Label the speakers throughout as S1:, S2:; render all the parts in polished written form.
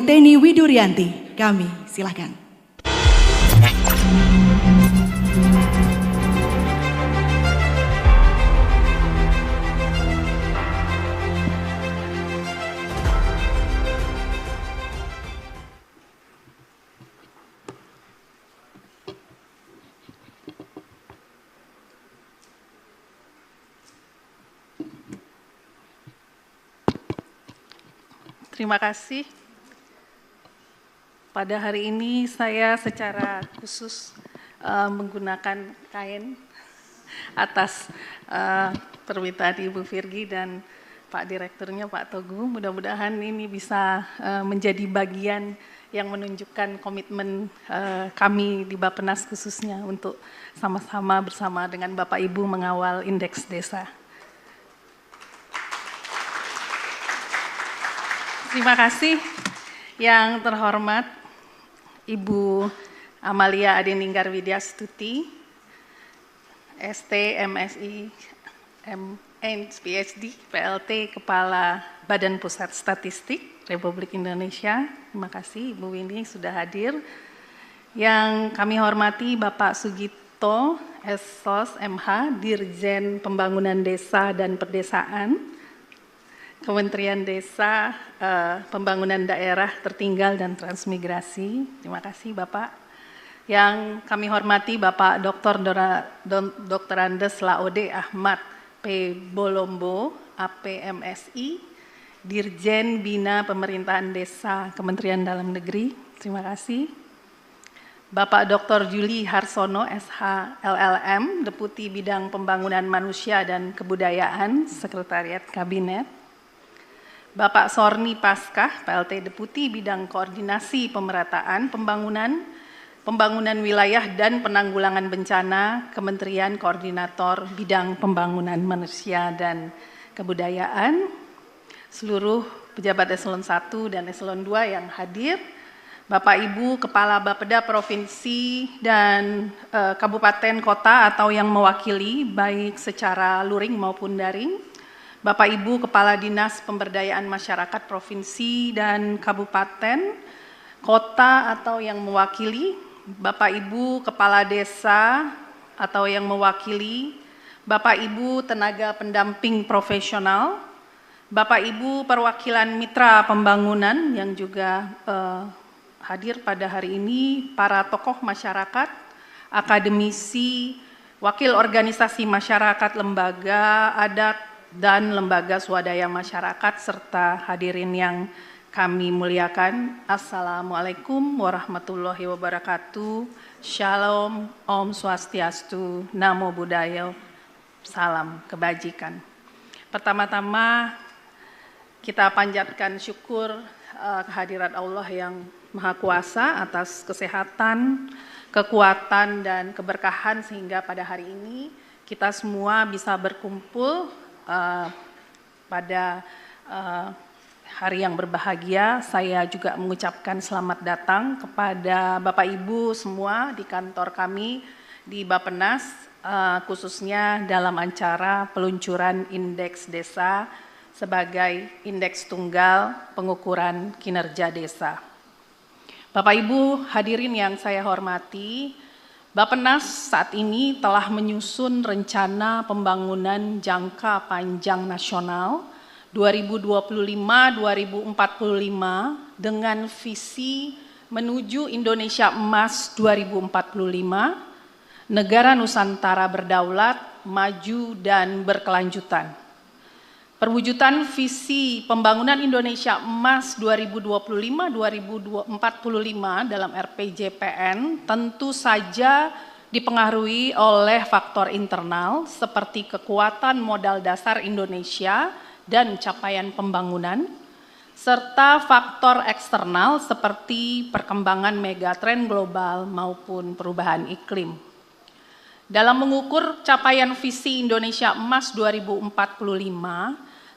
S1: Teni Widurianti, kami silakan.
S2: Terima kasih. Pada hari ini saya secara khusus menggunakan kain atas permintaan Ibu Virgi dan Pak Direkturnya Pak Togu. Mudah-mudahan ini bisa menjadi bagian yang menunjukkan komitmen kami di Bappenas khususnya untuk sama-sama bersama dengan Bapak Ibu mengawal indeks desa. Terima kasih yang terhormat Ibu Amalia Adeninggar Widyastuti, ST, MSI, MS, PhD, PLT, Kepala Badan Pusat Statistik Republik Indonesia. Terima kasih Ibu Winnie sudah hadir. Yang kami hormati Bapak Sugito, SSOS, MH, Dirjen Pembangunan Desa dan Perdesaan, Kementerian Desa, Pembangunan Daerah Tertinggal dan Transmigrasi. Terima kasih Bapak. Yang kami hormati Bapak Dr. Andes Laode Ahmad P. Bolombo, APMSI, Dirjen Bina Pemerintahan Desa Kementerian Dalam Negeri. Terima kasih. Bapak Dr. Juli Harsono, SH LLM, Deputi Bidang Pembangunan Manusia dan Kebudayaan, Sekretariat Kabinet. Bapak Sorni Paskah, PLT Deputi Bidang Koordinasi Pemerataan Pembangunan Wilayah dan Penanggulangan Bencana, Kementerian Koordinator Bidang Pembangunan Manusia dan Kebudayaan, seluruh pejabat eselon 1 dan eselon 2 yang hadir, Bapak Ibu Kepala Bapeda Provinsi dan Kabupaten Kota atau yang mewakili baik secara luring maupun daring, Bapak Ibu Kepala Dinas Pemberdayaan Masyarakat Provinsi dan Kabupaten, Kota atau yang mewakili, Bapak Ibu Kepala Desa atau yang mewakili, Bapak Ibu Tenaga Pendamping Profesional, Bapak Ibu Perwakilan Mitra Pembangunan yang juga hadir pada hari ini, para tokoh masyarakat, akademisi, wakil organisasi masyarakat, lembaga adat, dan lembaga swadaya masyarakat, serta hadirin yang kami muliakan. Assalamualaikum warahmatullahi wabarakatuh. Shalom, Om Swastiastu, Namo Buddhaya, salam kebajikan. Pertama-tama kita panjatkan syukur kehadirat Allah yang Maha Kuasa atas kesehatan, kekuatan, dan keberkahan sehingga pada hari ini kita semua bisa berkumpul pada hari yang berbahagia. Saya juga mengucapkan selamat datang kepada Bapak Ibu semua di kantor kami di Bappenas, khususnya dalam acara peluncuran indeks desa sebagai indeks tunggal pengukuran kinerja desa. Bapak Ibu hadirin yang saya hormati, Bappenas saat ini telah menyusun rencana pembangunan jangka panjang nasional 2025-2045 dengan visi menuju Indonesia Emas 2045, negara Nusantara berdaulat, maju, dan berkelanjutan. Perwujudan visi pembangunan Indonesia Emas 2025-2045 dalam RPJPN tentu saja dipengaruhi oleh faktor internal seperti kekuatan modal dasar Indonesia dan capaian pembangunan, serta faktor eksternal seperti perkembangan megatrend global maupun perubahan iklim. Dalam mengukur capaian visi Indonesia Emas 2045,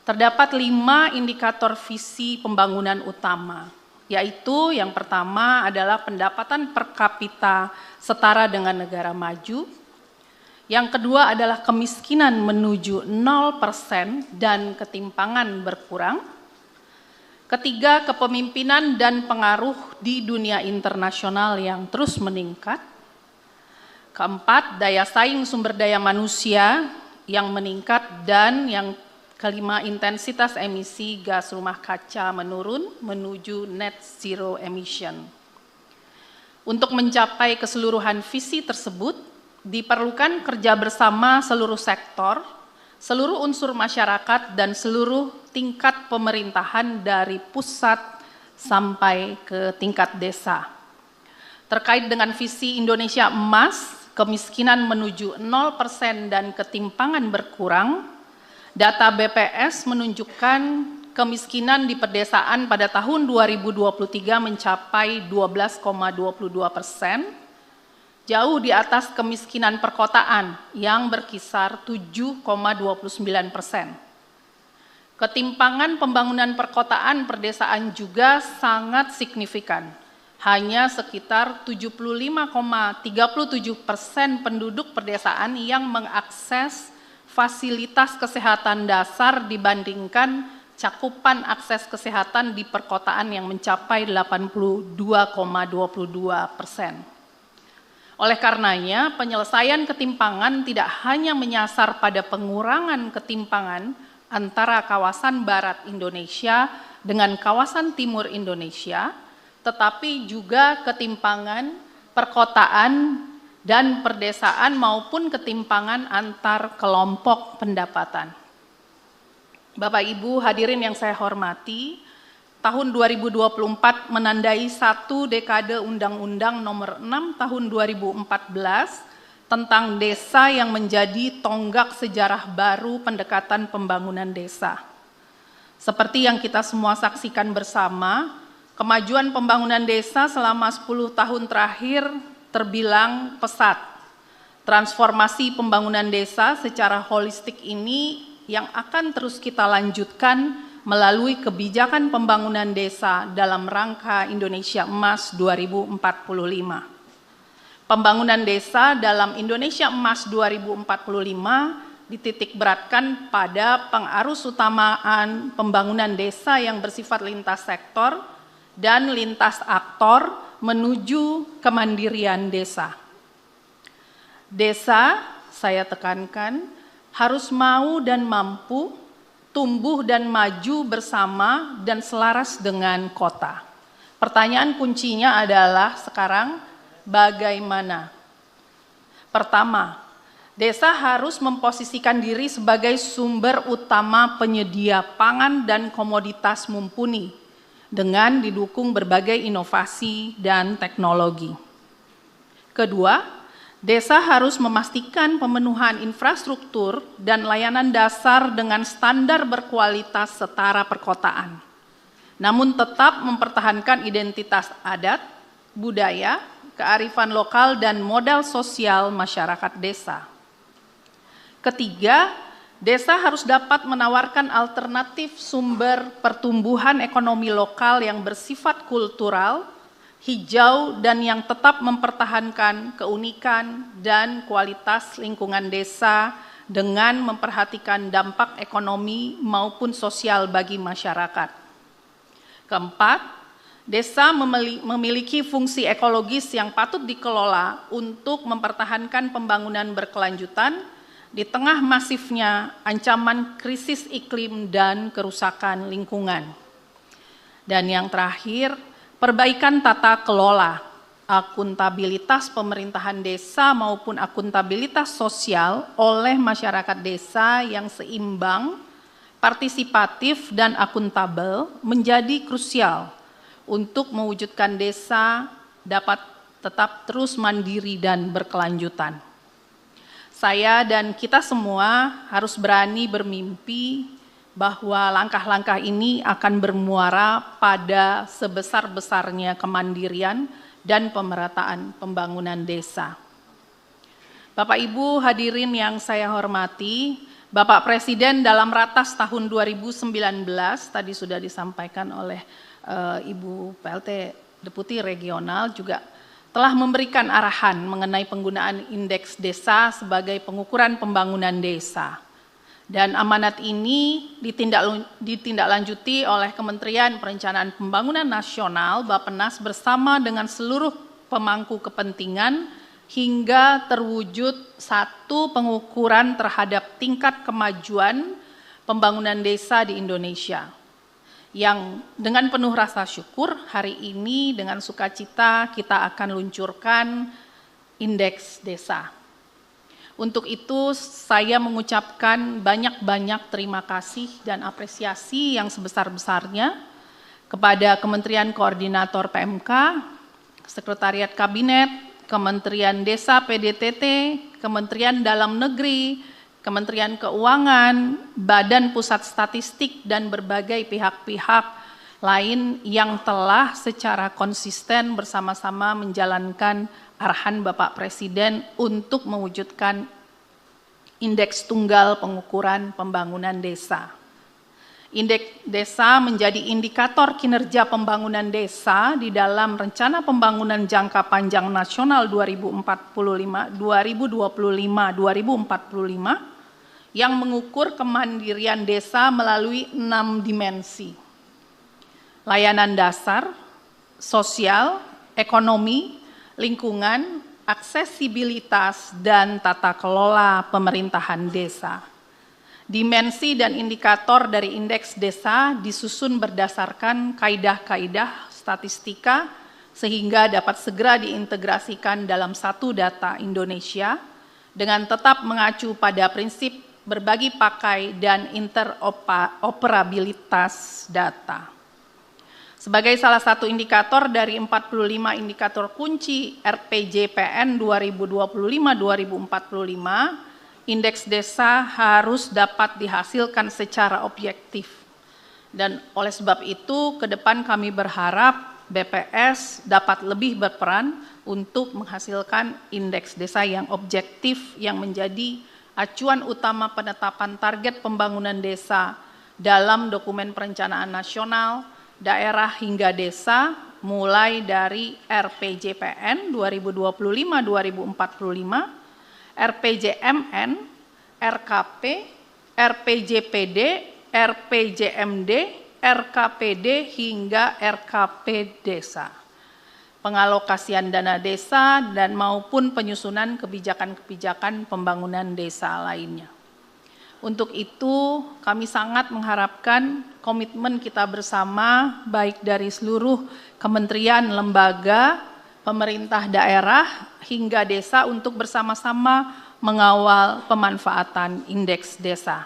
S2: terdapat 5 indikator visi pembangunan utama, yaitu yang pertama adalah pendapatan per kapita setara dengan negara maju, yang kedua adalah kemiskinan menuju 0% dan ketimpangan berkurang, Ketiga, kepemimpinan dan pengaruh di dunia internasional yang terus meningkat. Keempat, daya saing sumber daya manusia yang meningkat. Dan yang kelima, intensitas emisi gas rumah kaca menurun menuju net zero emission. Untuk mencapai keseluruhan visi tersebut, diperlukan kerja bersama seluruh sektor, seluruh unsur masyarakat, dan seluruh tingkat pemerintahan dari pusat sampai ke tingkat desa. Terkait dengan visi Indonesia Emas, kemiskinan menuju 0% dan ketimpangan berkurang, data BPS menunjukkan kemiskinan di pedesaan pada tahun 2023 mencapai 12,22%, jauh di atas kemiskinan perkotaan yang berkisar 7,29%. Ketimpangan pembangunan perkotaan perdesaan juga sangat signifikan. Hanya sekitar 75,37% penduduk perdesaan yang mengakses fasilitas kesehatan dasar dibandingkan cakupan akses kesehatan di perkotaan yang mencapai 82,22%. Oleh karenanya, penyelesaian ketimpangan tidak hanya menyasar pada pengurangan ketimpangan antara kawasan barat Indonesia dengan kawasan timur Indonesia, tetapi juga ketimpangan perkotaan dan perdesaan maupun ketimpangan antar kelompok pendapatan. Bapak Ibu hadirin yang saya hormati, tahun 2024 menandai satu dekade Undang-Undang Nomor 6 Tahun 2014 tentang desa yang menjadi tonggak sejarah baru pendekatan pembangunan desa. Seperti yang kita semua saksikan bersama, kemajuan pembangunan desa selama 10 tahun terakhir terbilang pesat. Transformasi pembangunan desa secara holistik ini yang akan terus kita lanjutkan melalui kebijakan pembangunan desa dalam rangka Indonesia Emas 2045. Pembangunan desa dalam Indonesia Emas 2045 dititikberatkan pada pengarus utamaan pembangunan desa yang bersifat lintas sektor dan lintas aktor menuju kemandirian desa. Desa, saya tekankan, harus mau dan mampu tumbuh dan maju bersama dan selaras dengan kota. Pertanyaan kuncinya adalah sekarang, bagaimana? Pertama, desa harus memposisikan diri sebagai sumber utama penyedia pangan dan komoditas mumpuni dengan didukung berbagai inovasi dan teknologi. Kedua, desa harus memastikan pemenuhan infrastruktur dan layanan dasar dengan standar berkualitas setara perkotaan, namun tetap mempertahankan identitas adat, budaya, kearifan lokal, dan modal sosial masyarakat desa. Ketiga, desa harus dapat menawarkan alternatif sumber pertumbuhan ekonomi lokal yang bersifat kultural, hijau, dan yang tetap mempertahankan keunikan dan kualitas lingkungan desa dengan memperhatikan dampak ekonomi maupun sosial bagi masyarakat. Keempat, desa memiliki fungsi ekologis yang patut dikelola untuk mempertahankan pembangunan berkelanjutan di tengah masifnya ancaman krisis iklim dan kerusakan lingkungan. Dan yang terakhir, perbaikan tata kelola, akuntabilitas pemerintahan desa maupun akuntabilitas sosial oleh masyarakat desa yang seimbang, partisipatif, dan akuntabel menjadi krusial untuk mewujudkan desa dapat tetap terus mandiri dan berkelanjutan. Saya dan kita semua harus berani bermimpi bahwa langkah-langkah ini akan bermuara pada sebesar-besarnya kemandirian dan pemerataan pembangunan desa. Bapak Ibu hadirin yang saya hormati, Bapak Presiden dalam Ratas tahun 2019 tadi sudah disampaikan oleh Ibu PLT Deputi Regional juga telah memberikan arahan mengenai penggunaan indeks desa sebagai pengukuran pembangunan desa. Dan amanat ini ditindaklanjuti oleh Kementerian Perencanaan Pembangunan Nasional Bappenas bersama dengan seluruh pemangku kepentingan hingga terwujud satu pengukuran terhadap tingkat kemajuan pembangunan desa di Indonesia. Yang dengan penuh rasa syukur hari ini dengan sukacita kita akan luncurkan indeks desa. Untuk itu saya mengucapkan banyak-banyak terima kasih dan apresiasi yang sebesar-besarnya kepada Kementerian Koordinator PMK, Sekretariat Kabinet, Kementerian Desa PDTT, Kementerian Dalam Negeri, Kementerian Keuangan, Badan Pusat Statistik, dan berbagai pihak-pihak lain yang telah secara konsisten bersama-sama menjalankan arahan Bapak Presiden untuk mewujudkan indeks tunggal pengukuran pembangunan desa. Indeks desa menjadi indikator kinerja pembangunan desa di dalam Rencana Pembangunan Jangka Panjang Nasional 2025-2045 yang mengukur kemandirian desa melalui 6 dimensi. Layanan dasar, sosial, ekonomi, lingkungan, aksesibilitas, dan tata kelola pemerintahan desa. Dimensi dan indikator dari indeks desa disusun berdasarkan kaidah-kaidah statistika sehingga dapat segera diintegrasikan dalam satu data Indonesia dengan tetap mengacu pada prinsip berbagi pakai dan interoperabilitas data. Sebagai salah satu indikator dari 45 indikator kunci RPJPN 2025-2045, indeks desa harus dapat dihasilkan secara objektif. Dan oleh sebab itu, ke depan kami berharap BPS dapat lebih berperan untuk menghasilkan indeks desa yang objektif yang menjadi acuan utama penetapan target pembangunan desa dalam dokumen perencanaan nasional, daerah hingga desa, mulai dari RPJPN 2025-2045, RPJMN, RKP, RPJPD, RPJMD, RKPD, hingga RKP desa. Pengalokasian dana desa dan maupun penyusunan kebijakan-kebijakan pembangunan desa lainnya. Untuk itu kami sangat mengharapkan komitmen kita bersama baik dari seluruh kementerian, lembaga, pemerintah daerah hingga desa untuk bersama-sama mengawal pemanfaatan indeks desa.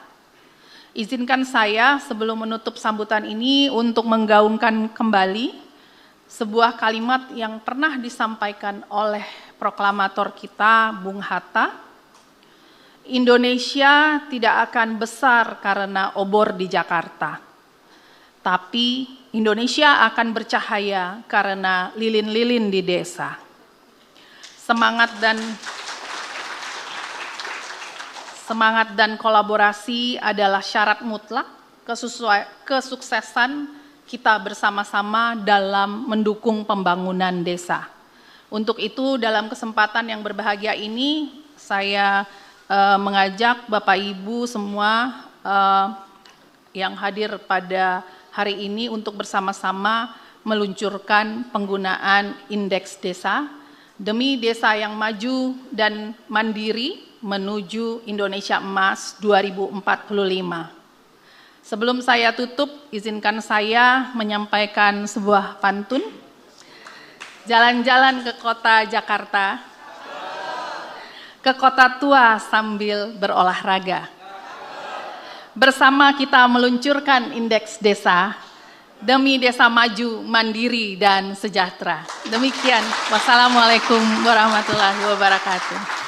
S2: Izinkan saya sebelum menutup sambutan ini untuk menggaungkan kembali sebuah kalimat yang pernah disampaikan oleh proklamator kita Bung Hatta. Indonesia tidak akan besar karena obor di Jakarta, tapi Indonesia akan bercahaya karena lilin-lilin di desa. Semangat dan kolaborasi adalah syarat mutlak kesuksesan kita bersama-sama dalam mendukung pembangunan desa. Untuk itu dalam kesempatan yang berbahagia ini saya mengajak Bapak Ibu semua yang hadir pada hari ini untuk bersama-sama meluncurkan penggunaan indeks desa demi desa yang maju dan mandiri menuju Indonesia Emas 2045. Sebelum saya tutup, izinkan saya menyampaikan sebuah pantun. Jalan-jalan ke kota Jakarta, ke kota tua sambil berolahraga. Bersama kita meluncurkan indeks desa demi desa maju, mandiri, dan sejahtera. Demikian, wassalamualaikum warahmatullahi wabarakatuh.